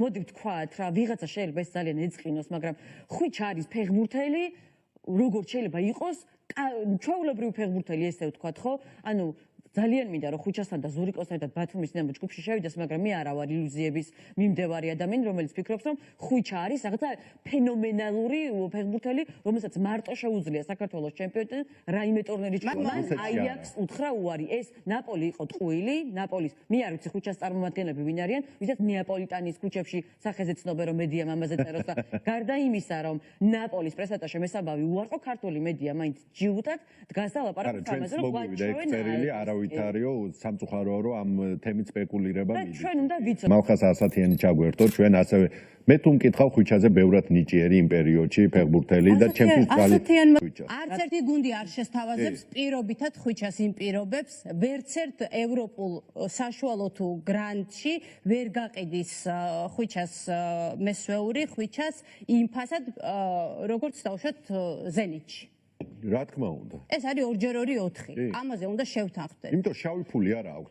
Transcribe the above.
მოდი ვთქვათ რა, ვიღაცა შეიძლება ეს ძალიან ეწყინოს, მაგრამ ხვიჩა არის ფეხბურთელი, როგორც შეიძლება იყოს, ჩვეულებრივი ფეხბურთელი ესე ვთქვათ, ხო? ანუ ძალიან მინდა რომ ხვიჩასთან და ზურიკოსთან ერთად ბათუმის დინამო ჯგუფში შევიდეს, მაგრამ მე არა ვარ ილუზიების მიმდევარი ადამიანი, რომელიც ფიქრობს, რომ ხვიჩა არის რაღაცა ფენომენალური ფეხბურთელი, რომელსაც მარტო შეუძლია საქართველოს ჩემპიონატი რაიმე ტურნირი ჩქარა. აიაქსს უთხრა უარი. ეს ნაპოლი იყო ტყუილი, ნაპოლის მე არ ვიცი ხვიჩას წარმომადგენლები ვინ არიან, ვისაც ნეაპოლიტანის ქუჩებში სახეზე ცნობენ რომ მედია ამაზე წეროს და გარდა იმისა, რომ ნაპოლის პრესატაშე მესაბავი უარყო ქართული მედია მაინც ჯიუტად დგას და ლაპარაკობს ამაზე, რომ გვაჩვენ ვითარიო სამწუხაროა რომ ამ თემით სპეკულირება მიდის. ჩვენ უნდა ვიცოდეთ. მალხას ასათიანი ჩაგვერთო, ჩვენ ასევე მე თუ მკითხავ ხვიჩაზე ბევრად ნიჭიერი იმ პერიოდში ფეხბურთელი და ჩემთვის არც ერთი გუნდი არ შესთავაზებს პირობითად ხვიჩას იმ პირობებს, ვერც ერთ ევროპულ საშუალო თუ გრანდში ვერ გაყიდის ხვიჩას მესვეული, ხვიჩას იმ ფასად როგორც დავუშვათ ზენიტში. რა თქმა უნდა. ეს არის 2x2 4. ამაზე უნდა შევთანხმდეთ. იმიტომ შავი ფული არა აქვს.